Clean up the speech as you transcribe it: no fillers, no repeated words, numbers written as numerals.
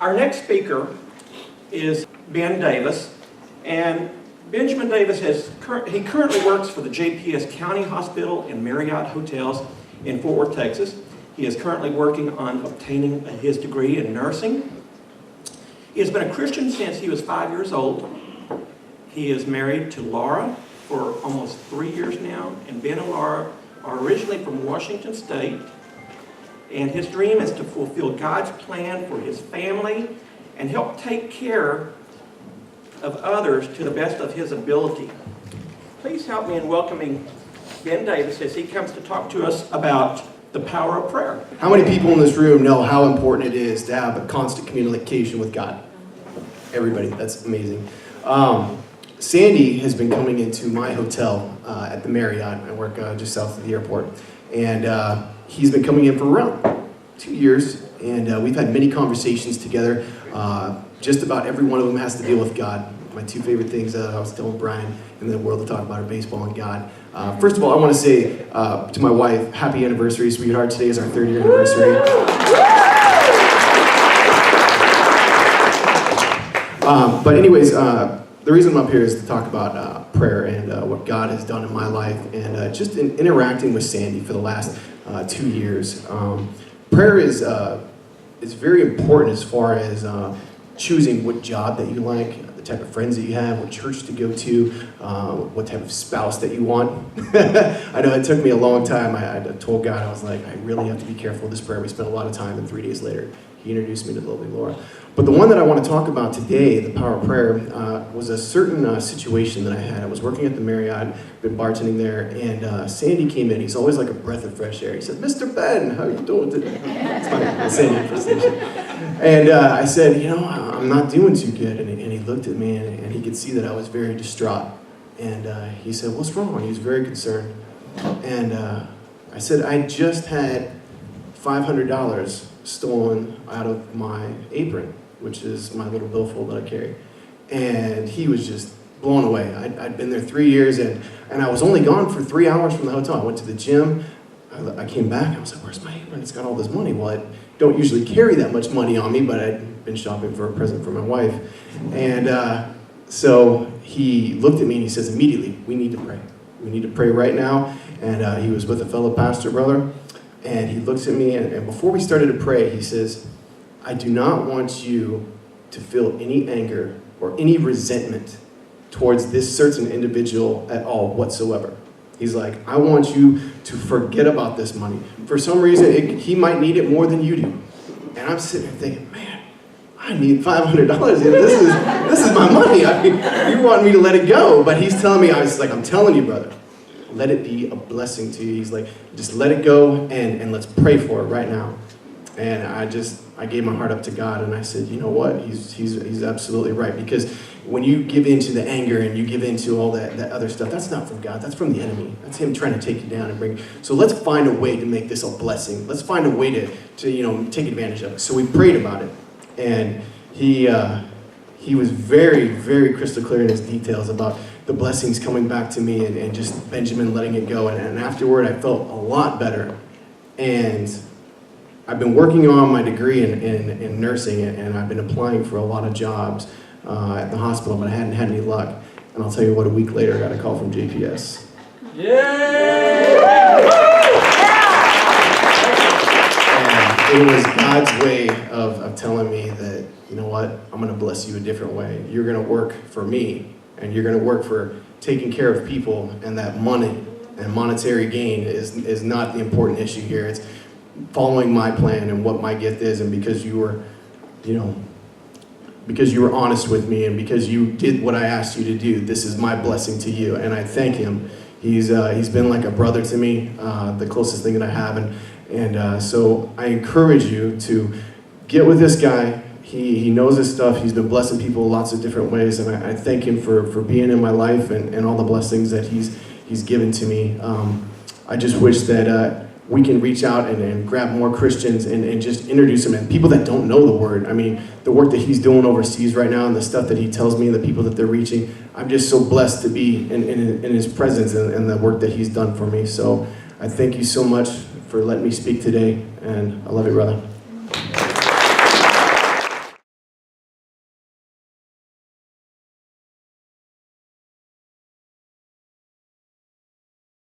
Our next speaker is Ben Davis, and Benjamin Davis currently works for the JPS County Hospital and Marriott Hotels in Fort Worth, Texas. He is currently working on obtaining his degree in nursing. He has been a Christian since he was 5 years old. He is married to Laura for almost 3 years now, and Ben and Laura are originally from Washington State, and his dream is to fulfill God's plan for his family and help take care of others to the best of his ability. Please help me in welcoming Ben Davis as he comes to talk to us about the power of prayer. How many people in this room know how important it is to have a constant communication with God? Everybody, that's amazing. Sandy has been coming into my hotel at the Marriott. I work just south of the airport. And he's been coming in for around 2 years. And we've had many conversations together. Just about every one of them has to deal with God. My two favorite things I was telling Brian in the world to talk about are baseball and God. First of all, I want to say to my wife, happy anniversary, sweetheart. Today is our 3rd year anniversary. But anyways, the reason I'm up here is to talk about prayer and what God has done in my life, and just in interacting with Sandy for the last 2 years. Prayer is very important as far as choosing what job that you like, the type of friends that you have, what church to go to, what type of spouse that you want. I know it took me a long time. I told God, I was like, I really have to be careful with this prayer. We spent a lot of time, and 3 days later, he introduced me to the lovely Laura. But the one that I want to talk about today, the power of prayer, was a certain situation that I had. I was working at the Marriott, been bartending there, and Sandy came in. He's always like a breath of fresh air. He said, "Mr. Ben, how are you doing today?" It's my Sandy impersonation. And I said, I'm not doing too good. And he looked at me, and he could see that I was very distraught. And he said, "What's wrong?" He was very concerned. And I said, "I just had $500 stolen out of my apron, which is my little billfold that I carry." And he was just blown away. I'd been there 3 years, and I was only gone for 3 hours from the hotel. I went to the gym. I came back. I was like, "Where's my apron? It's got all this money." Well, I don't usually carry that much money on me, but I'd been shopping for a present for my wife. And so he looked at me and he says, "Immediately, we need to pray. We need to pray right now." And he was with a fellow pastor brother. And he looks at me, and before we started to pray, he says, "I do not want you to feel any anger or any resentment towards this certain individual at all whatsoever." He's like, "I want you to forget about this money. For some reason, he might need it more than you do." And I'm sitting there thinking, man, I need $500. This is my money. I mean, you want me to let it go. But he's telling me, I'm telling you, brother, let it be a blessing to you. He's like, just let it go and let's pray for it right now. And I gave my heart up to God, and I said, you know what? He's absolutely right, because when you give into the anger and you give into all that other stuff, that's not from God. That's from the enemy. That's him trying to take you down and bring. So let's find a way to make this a blessing. Let's find a way to take advantage of it. So we prayed about it, and he was very, very crystal clear in his details about the blessings coming back to me and just Benjamin letting it go. And afterward, I felt a lot better. And I've been working on my degree in nursing, and I've been applying for a lot of jobs at the hospital, but I hadn't had any luck. And I'll tell you what, a week later, I got a call from JPS. Yay! And it was God's way of telling me that, you know what, I'm going to bless you a different way. You're going to work for me, and you're going to work for taking care of people, and that money and monetary gain is not the important issue here. It's following my plan and what my gift is, and because you were honest with me, and because you did what I asked you to do, this is my blessing to you. And I thank him. He's been like a brother to me, the closest thing that I have, and so I encourage you to get with this guy. He knows his stuff. He's been blessing people lots of different ways, and I thank him for being in my life and all the blessings that he's given to me. I just wish that we can reach out and grab more Christians and just introduce them, and people that don't know the word. I mean, the work that he's doing overseas right now and the stuff that he tells me and the people that they're reaching, I'm just so blessed to be in his presence and the work that he's done for me. So I thank you so much for letting me speak today, and I love you, brother.